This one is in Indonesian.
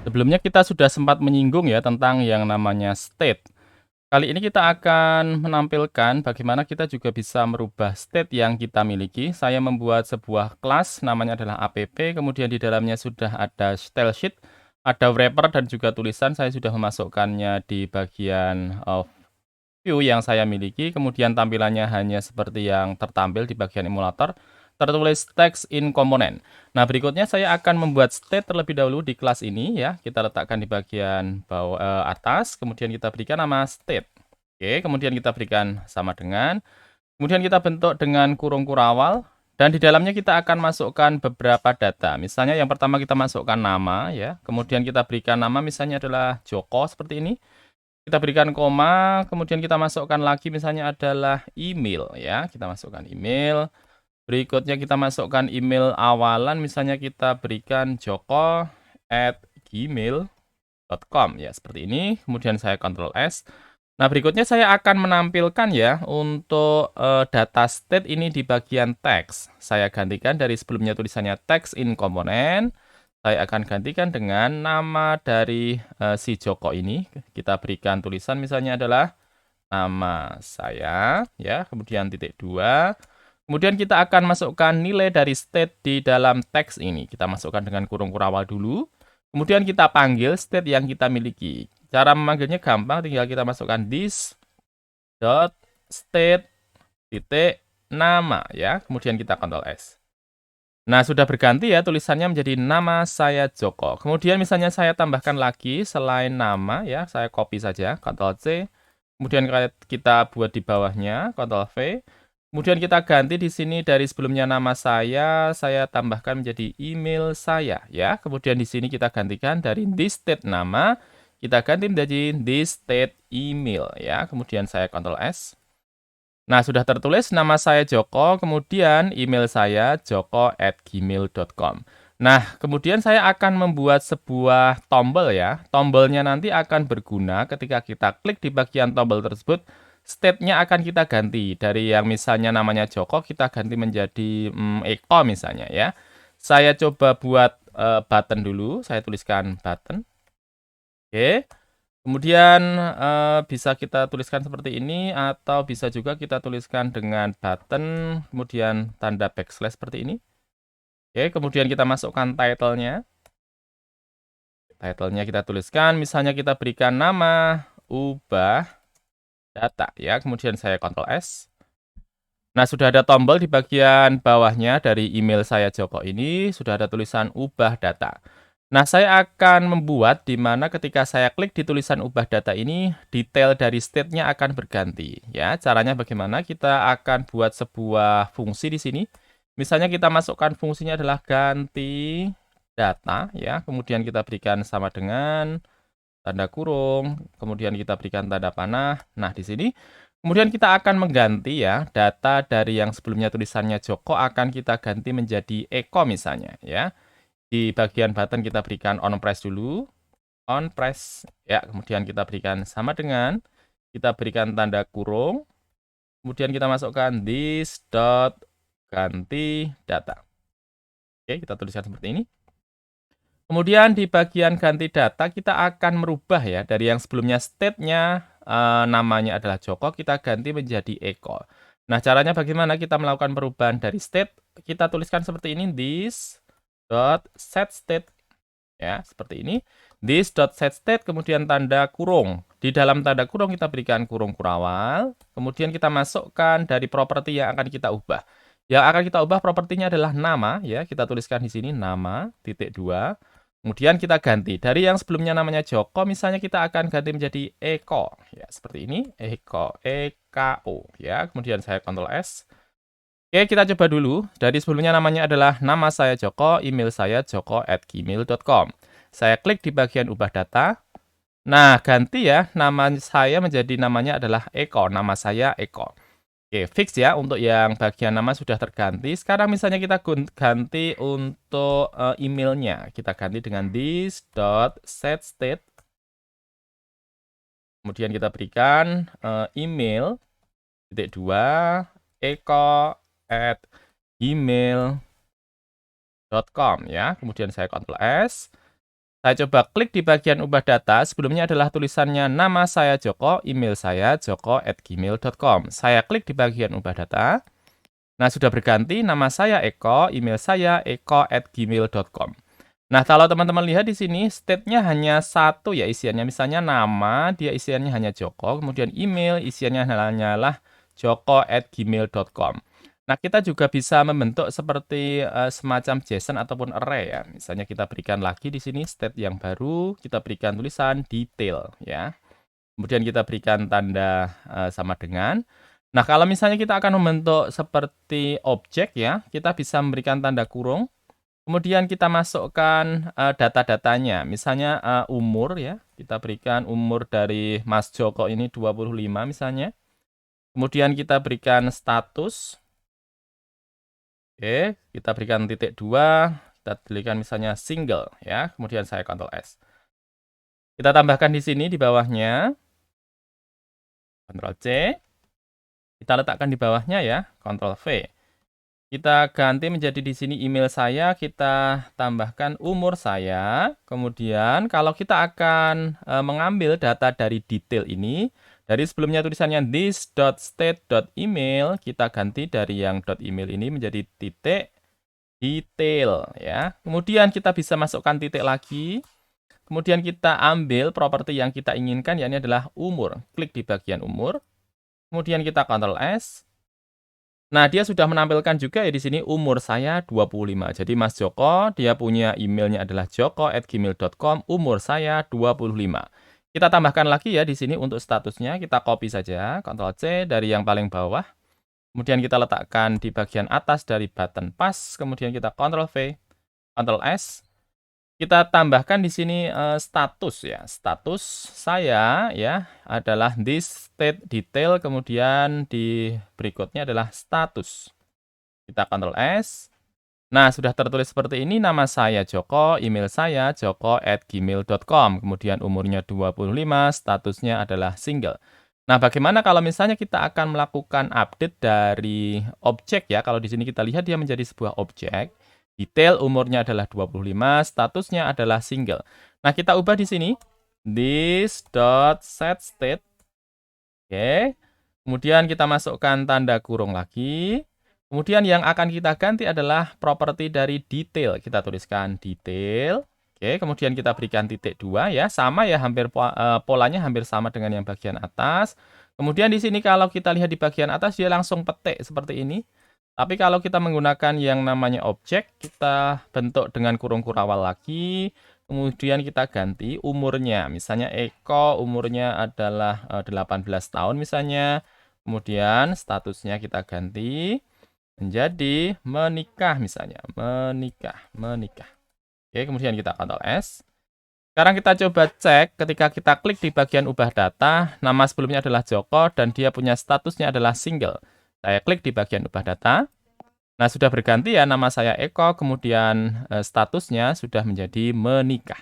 Sebelumnya kita sudah sempat menyinggung ya tentang yang namanya state. Kali ini kita akan menampilkan bagaimana kita juga bisa merubah state yang kita miliki. Saya membuat sebuah kelas namanya adalah app, kemudian di dalamnya sudah ada style sheet, ada wrapper dan juga tulisan. Saya sudah memasukkannya di bagian view yang saya miliki, kemudian tampilannya hanya seperti yang tertampil di bagian emulator, tertulis text in component. Nah, berikutnya saya akan membuat state terlebih dahulu di kelas ini ya. Kita letakkan di bagian bawah atas, kemudian kita berikan nama state. Oke, kemudian kita berikan sama dengan, kemudian kita bentuk dengan kurung kurawal dan di dalamnya kita akan masukkan beberapa data. Misalnya yang pertama kita masukkan nama ya, kemudian kita berikan nama misalnya adalah Joko seperti ini. Kita berikan koma, kemudian kita masukkan lagi misalnya adalah email ya. Kita masukkan email. Berikutnya kita masukkan email awalan, misalnya kita berikan joko@gmail.com ya, seperti ini. Kemudian saya Ctrl S. Nah, berikutnya saya akan menampilkan ya untuk data state ini di bagian teks. Saya gantikan dari sebelumnya tulisannya text in component. Saya akan gantikan dengan nama dari si Joko ini. Kita berikan tulisan misalnya adalah nama saya, ya, kemudian titik 2. Kemudian kita akan masukkan nilai dari state di dalam teks ini. Kita masukkan dengan kurung kurawal dulu. Kemudian kita panggil state yang kita miliki. Cara memanggilnya gampang, tinggal kita masukkan this dot state titik nama ya. Kemudian kita Ctrl S. Nah, sudah berganti ya tulisannya menjadi nama saya Joko. Kemudian misalnya saya tambahkan lagi selain nama ya, saya copy saja, Ctrl C. Kemudian kita buat di bawahnya, Ctrl V. Kemudian kita ganti di sini dari sebelumnya nama saya tambahkan menjadi email saya ya. Kemudian di sini kita gantikan dari this state nama, kita ganti menjadi this state email ya. Kemudian saya Ctrl S. Nah, sudah tertulis nama saya Joko, kemudian email saya joko@gmail.com. Nah, kemudian saya akan membuat sebuah tombol ya. Tombolnya nanti akan berguna ketika kita klik di bagian tombol tersebut, state-nya akan kita ganti. Dari yang misalnya namanya Joko, kita ganti menjadi Eko misalnya ya. Saya coba buat button dulu, saya tuliskan button. Oke. Kemudian bisa kita tuliskan seperti ini atau bisa juga kita tuliskan dengan button kemudian tanda backslash seperti ini. Oke, kemudian kita masukkan title-nya. Title-nya kita tuliskan, misalnya kita berikan nama ubah data ya. Kemudian saya Ctrl S. Nah, sudah ada tombol di bagian bawahnya dari email saya Joko ini, sudah ada tulisan ubah data. Nah, saya akan membuat di mana ketika saya klik di tulisan ubah data ini, detail dari state-nya akan berganti. Ya, caranya bagaimana? Kita akan buat sebuah fungsi di sini. Misalnya kita masukkan fungsinya adalah ganti data, ya. Kemudian kita berikan sama dengan tanda kurung, kemudian kita berikan tanda panah. Nah, di sini kemudian kita akan mengganti ya data dari yang sebelumnya tulisannya Joko akan kita ganti menjadi Eko misalnya, ya. Di bagian button kita berikan on press dulu. On press. Ya, kemudian kita berikan sama dengan, kita berikan tanda kurung. Kemudian kita masukkan this dot ganti data. Oke, kita tuliskan seperti ini. Kemudian di bagian ganti data kita akan merubah ya dari yang sebelumnya state-nya namanya adalah Joko, kita ganti menjadi Eko. Nah, caranya bagaimana kita melakukan perubahan dari state? Kita tuliskan seperti ini, this dot set state ya, seperti ini. This dot set state kemudian tanda kurung. Di dalam tanda kurung kita berikan kurung kurawal, kemudian kita masukkan dari properti yang akan kita ubah. Yang akan kita ubah propertinya adalah nama ya, kita tuliskan di sini nama titik 2. Kemudian kita ganti dari yang sebelumnya namanya Joko, misalnya kita akan ganti menjadi Eko ya, seperti ini, Eko, EKO ya. Kemudian saya Ctrl S. Oke, kita coba dulu. Dari sebelumnya namanya adalah nama saya Joko, email saya joko@gmail.com. Saya klik di bagian ubah data. Nah, ganti ya, nama saya menjadi namanya adalah Eko, nama saya Eko. Oke, fix ya untuk yang bagian nama sudah terganti. Sekarang misalnya kita ganti untuk emailnya. Kita ganti dengan this.setState. Kemudian kita berikan email titik 2 eko@gmail.com ya. Kemudian saya Ctrl S. Saya coba klik di bagian ubah data, sebelumnya adalah tulisannya nama saya Joko, email saya joko@gmail.com. Saya klik di bagian ubah data. Nah, sudah berganti nama saya Eko, email saya eko@gmail.com. Nah, kalau teman-teman lihat di sini, state-nya hanya satu ya isiannya. Misalnya nama, dia isiannya hanya Joko, kemudian email, isiannya hanyalah joko@gmail.com. Nah, kita juga bisa membentuk seperti semacam JSON ataupun array ya. Misalnya kita berikan lagi di sini state yang baru, kita berikan tulisan detail ya. Kemudian kita berikan tanda sama dengan. Nah, kalau misalnya kita akan membentuk seperti objek ya, kita bisa memberikan tanda kurung. Kemudian kita masukkan data-datanya, misalnya umur ya, kita berikan umur dari Mas Joko ini 25 misalnya. Kemudian kita berikan status. Oke, kita berikan titik 2, kita berikan misalnya single ya. Kemudian saya Ctrl S. Kita tambahkan di sini di bawahnya. Ctrl C. Kita letakkan di bawahnya ya, Ctrl V. Kita ganti menjadi di sini email saya, kita tambahkan umur saya. Kemudian kalau kita akan mengambil data dari detail ini, dari sebelumnya tulisannya this.state.email, kita ganti dari yang .email ini menjadi titik detail ya. Kemudian kita bisa masukkan titik lagi. Kemudian kita ambil properti yang kita inginkan, yakni adalah umur. Klik di bagian umur. Kemudian kita Ctrl S. Nah, dia sudah menampilkan juga ya di sini umur saya 25. Jadi Mas Joko, dia punya emailnya adalah joko@gmail.com, umur saya 25. Kita tambahkan lagi ya di sini untuk statusnya, kita copy saja, Ctrl C dari yang paling bawah. Kemudian kita letakkan di bagian atas dari button pas, kemudian kita Ctrl V, Ctrl S. Kita tambahkan di sini status ya. Status saya ya adalah this state detail, kemudian di berikutnya adalah status. Kita Ctrl S. Nah, sudah tertulis seperti ini, nama saya Joko, email saya joko@gmail.com, kemudian umurnya 25, statusnya adalah single. Nah, bagaimana kalau misalnya kita akan melakukan update dari objek ya? Kalau di sini kita lihat dia menjadi sebuah objek. Detail umurnya adalah 25, statusnya adalah single. Nah, kita ubah di sini this.setState. Oke. Kemudian kita masukkan tanda kurung lagi. Kemudian yang akan kita ganti adalah properti dari detail. Kita tuliskan detail. Oke, kemudian kita berikan titik 2 ya. Sama ya, hampir polanya hampir sama dengan yang bagian atas. Kemudian di sini kalau kita lihat di bagian atas dia langsung petik seperti ini. Tapi kalau kita menggunakan yang namanya objek, kita bentuk dengan kurung kurawal lagi. Kemudian kita ganti umurnya. Misalnya Eko umurnya adalah 18 tahun misalnya. Kemudian statusnya kita ganti menjadi menikah misalnya. Menikah. Oke, kemudian kita Ctrl S. Sekarang kita coba cek ketika kita klik di bagian ubah data, nama sebelumnya adalah Joko dan dia punya statusnya adalah single. Saya klik di bagian ubah data. Nah, sudah berganti ya nama saya Eko, kemudian statusnya sudah menjadi menikah.